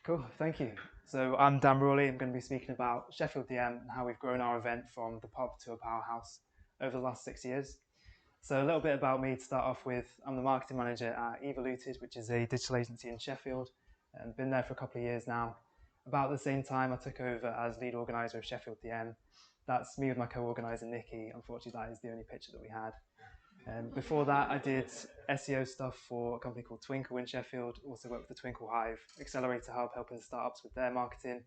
Cool, thank you. So I'm Dan Rawley. I'm going to be speaking about Sheffield DM and how we've grown our event from the pub to a powerhouse over the last 6 years. So a little bit about me to start off with. I'm the marketing manager at Evoluted, which is a digital agency in Sheffield, and been there for a couple of years now. About the same time, I took over as lead organiser of Sheffield DM. That's me with my co-organiser Nikki. Unfortunately, that is the only picture that we had. Before that, I did SEO stuff for a company called Twinkle in Sheffield, also worked with the Twinkle Hive Accelerator Hub, helping startups with their marketing.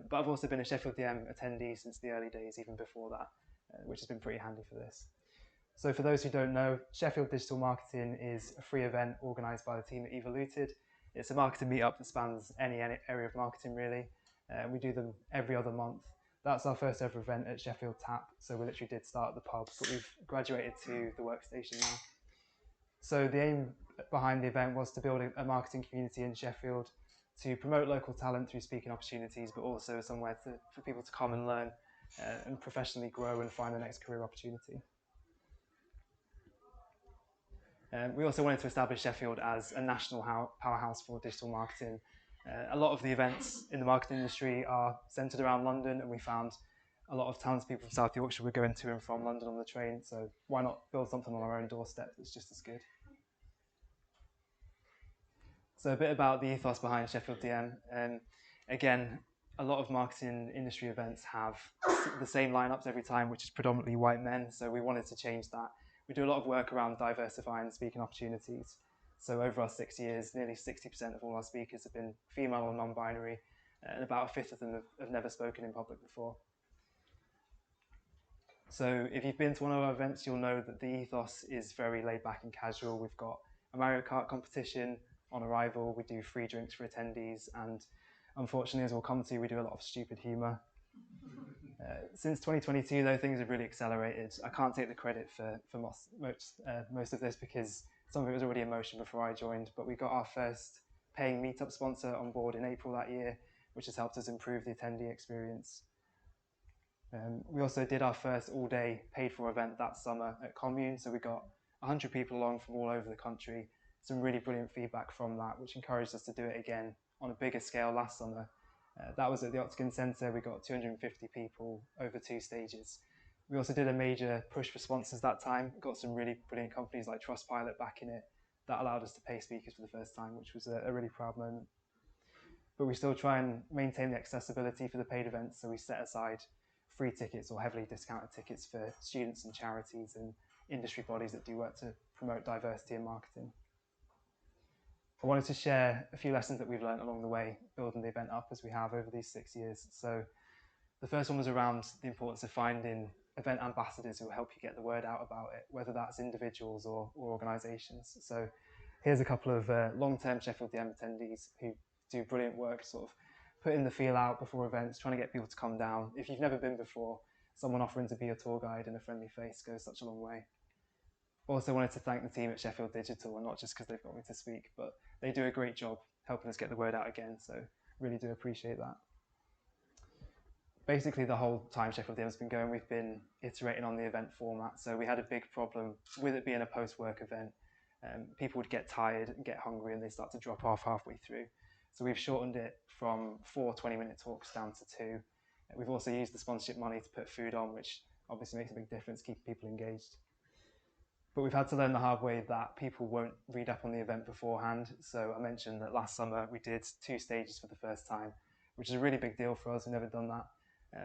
But I've also been a Sheffield DM attendee since the early days, even before that, which has been pretty handy for this. So for those who don't know, Sheffield Digital Marketing is a free event organised by the team at Evoluted. It's a marketing meetup that spans any area of marketing really. We do them every other month. That's our first ever event at Sheffield Tap, so we literally did start at the pub, but we've graduated to the workstation now. So the aim behind the event was to build a marketing community in Sheffield, to promote local talent through speaking opportunities, but also somewhere for people to come and learn and professionally grow and find the next career opportunity. We also wanted to establish Sheffield as a national powerhouse for digital marketing. A lot of the events in the marketing industry are centred around London, and we found a lot of talented people from South Yorkshire were going to and from London on the train, so why not build something on our own doorstep that's just as good? So a bit about the ethos behind Sheffield DM. Again, a lot of marketing industry events have the same lineups every time, which is predominantly white men, so we wanted to change that. We do a lot of work around diversifying speaking opportunities. So over our 6 years, nearly 60% of all our speakers have been female or non-binary, and about a fifth of them have never spoken in public before. So if you've been to one of our events, you'll know that the ethos is very laid back and casual. We've got a Mario Kart competition on arrival, we do free drinks for attendees, and unfortunately, as we'll come to, we do a lot of stupid humour. Since 2022, though, things have really accelerated. I can't take the credit for most of this because some of it was already in motion before I joined, but we got our first paying Meetup sponsor on board in April that year, which has helped us improve the attendee experience. We also did our first all-day paid-for event that summer at Commune, so we got 100 people along from all over the country. Some really brilliant feedback from that, which encouraged us to do it again on a bigger scale last summer. That was at the Octagon Centre. We got 250 people over 2 stages. We also did a major push for sponsors that time, got some really brilliant companies like Trustpilot back in it. That allowed us to pay speakers for the first time, which was a really proud moment. But we still try and maintain the accessibility for the paid events, so we set aside free tickets or heavily discounted tickets for students and charities and industry bodies that do work to promote diversity in marketing. I wanted to share a few lessons that we've learned along the way, building the event up as we have over these 6 years. So the first one was around the importance of finding event ambassadors who will help you get the word out about it, whether that's individuals or organisations. So here's a couple of long-term Sheffield DM attendees who do brilliant work, sort of putting the feel out before events, trying to get people to come down. If you've never been before, someone offering to be your tour guide and a friendly face goes such a long way. Also wanted to thank the team at Sheffield Digital, and not just because they've got me to speak, but they do a great job helping us get the word out again, so really do appreciate that. Basically, the whole time Sheffield DM has been going, we've been iterating on the event format, so we had a big problem with it being a post-work event. People would get tired and get hungry and they start to drop off halfway through. So we've shortened it from 4 20-minute talks down to 2. We've also used the sponsorship money to put food on, which obviously makes a big difference, keeping people engaged. But we've had to learn the hard way that people won't read up on the event beforehand. So I mentioned that last summer we did 2 stages for the first time, which is a really big deal for us. We've never done that.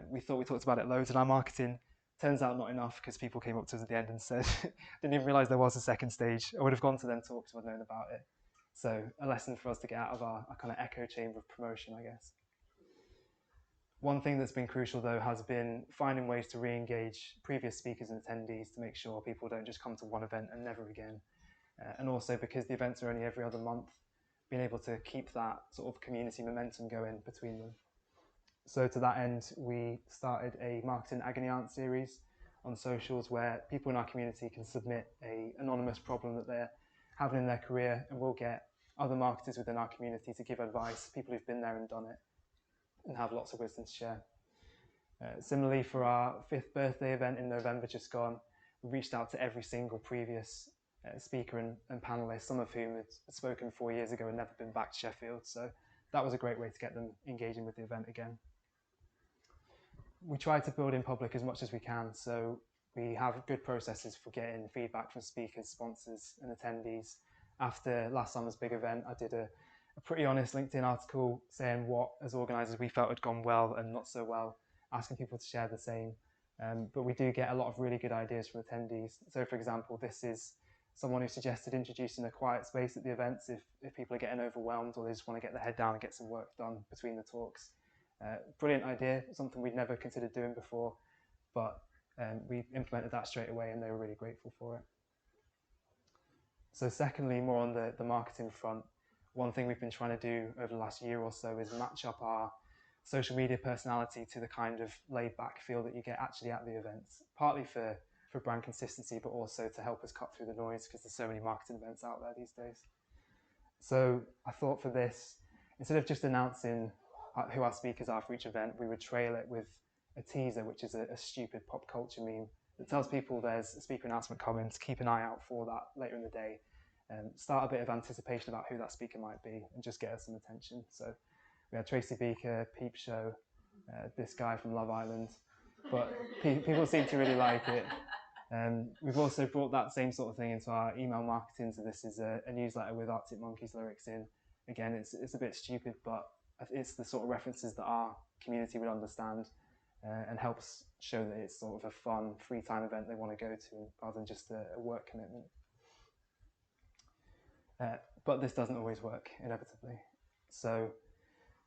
We thought we talked about it loads in our marketing. Turns out not enough, because people came up to us at the end and said, didn't even realise there was a second stage. I would have gone to them talks if I'd known about it. So a lesson for us to get out of our kind of echo chamber of promotion, I guess. One thing that's been crucial, though, has been finding ways to re-engage previous speakers and attendees to make sure people don't just come to one event and never again. And also, because the events are only every other month, being able to keep that sort of community momentum going between them. So to that end, we started a marketing agony aunt series on socials where people in our community can submit an anonymous problem that they're having in their career, and we'll get other marketers within our community to give advice, people who've been there and done it, and have lots of wisdom to share. Similarly, for our 5th birthday event in November just gone, we reached out to every single previous speaker and panellist, some of whom had spoken 4 years ago and never been back to Sheffield. So that was a great way to get them engaging with the event again. We try to build in public as much as we can, so we have good processes for getting feedback from speakers, sponsors and attendees. After last summer's big event, I did a pretty honest LinkedIn article saying what, as organisers, we felt had gone well and not so well, asking people to share the same. But we do get a lot of really good ideas from attendees. So for example, this is someone who suggested introducing a quiet space at the events if people are getting overwhelmed or they just want to get their head down and get some work done between the talks. Brilliant idea, something we'd never considered doing before, but we implemented that straight away and they were really grateful for it. So secondly, more on the marketing front, one thing we've been trying to do over the last year or so is match up our social media personality to the kind of laid back feel that you get actually at the events, partly for brand consistency, but also to help us cut through the noise because there's so many marketing events out there these days. So I thought for this, instead of just announcing who our speakers are for each event, we would trail it with a teaser, which is a stupid pop culture meme that tells people there's a speaker announcement coming, to keep an eye out for that later in the day, and start a bit of anticipation about who that speaker might be and just get us some attention. So we had Tracy Beaker, Peep Show, this guy from Love Island, but people seem to really like it. We've also brought that same sort of thing into our email marketing, so this is a newsletter with Arctic Monkeys lyrics in. Again, it's a bit stupid, but it's the sort of references that our community would understand and helps show that it's sort of a fun, free time event they want to go to rather than just a work commitment. But this doesn't always work, inevitably. So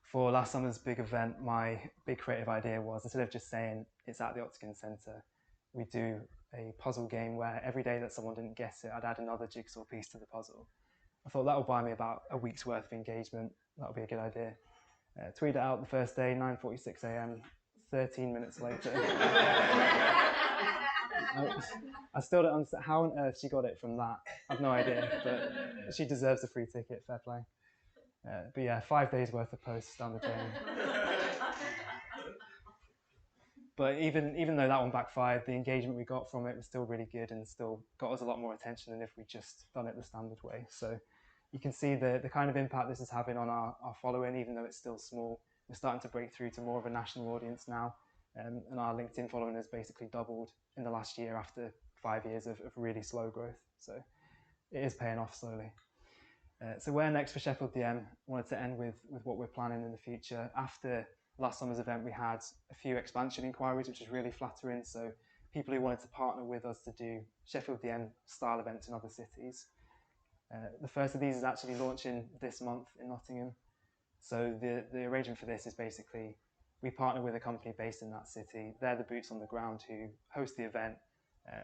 for last summer's big event, my big creative idea was, instead of just saying it's at the Octagon Centre, we do a puzzle game where every day that someone didn't guess it, I'd add another jigsaw piece to the puzzle. I thought that would buy me about a week's worth of engagement. That would be a good idea. Tweeted it out the first day, 9:46 a.m, 13 minutes later. I still don't understand how on earth she got it from that. I've no idea, but she deserves a free ticket, fair play. But yeah, 5 days worth of posts down the drain. But even though that one backfired, the engagement we got from it was still really good and still got us a lot more attention than if we'd just done it the standard way. So you can see the kind of impact this is having on our following, even though it's still small. We're starting to break through to more of a national audience now, and our LinkedIn following has basically doubled in the last year after 5 years of really slow growth. So it is paying off slowly. So where next for Sheffield DM? I wanted to end with what we're planning in the future. After last summer's event, we had a few expansion inquiries, which is really flattering. So people who wanted to partner with us to do Sheffield DM style events in other cities. The first of these is actually launching this month in Nottingham. So the arrangement for this is basically we partner with a company based in that city. They're the boots on the ground who host the event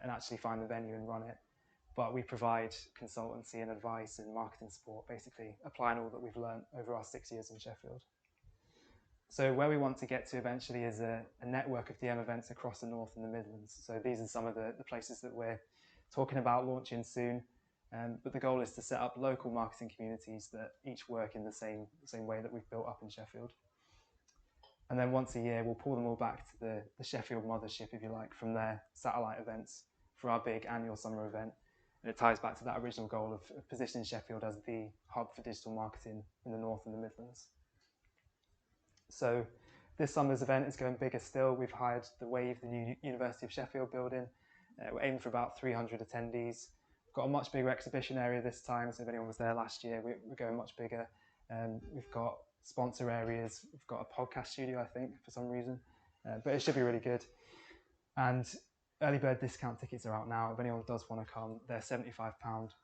and actually find the venue and run it. But we provide consultancy and advice and marketing support, basically applying all that we've learned over our 6 years in Sheffield. So where we want to get to eventually is a network of DM events across the North and the Midlands. So these are some of the places that we're talking about launching soon. But the goal is to set up local marketing communities that each work in the same way that we've built up in Sheffield. And then once a year, we'll pull them all back to the Sheffield mothership, if you like, from their satellite events for our big annual summer event. And it ties back to that original goal of positioning Sheffield as the hub for digital marketing in the North and the Midlands. So this summer's event is going bigger still. We've hired the Wave, the new University of Sheffield building. We're aiming for about 300 attendees. We've got a much bigger exhibition area this time, so if anyone was there last year, we're going much bigger. We've got sponsor areas. We've got a podcast studio, I think, for some reason. But it should be really good. And early bird discount tickets are out now. If anyone does want to come, they're £75,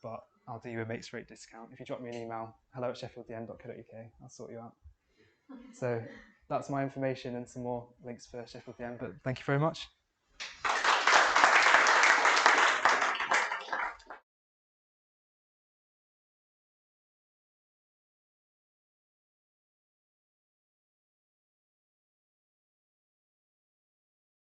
but I'll do you a mates rate discount. If you drop me an email, hello@sheffielddm.co.uk, I'll sort you out. So that's my information and some more links for Sheffield DM, but thank you very much.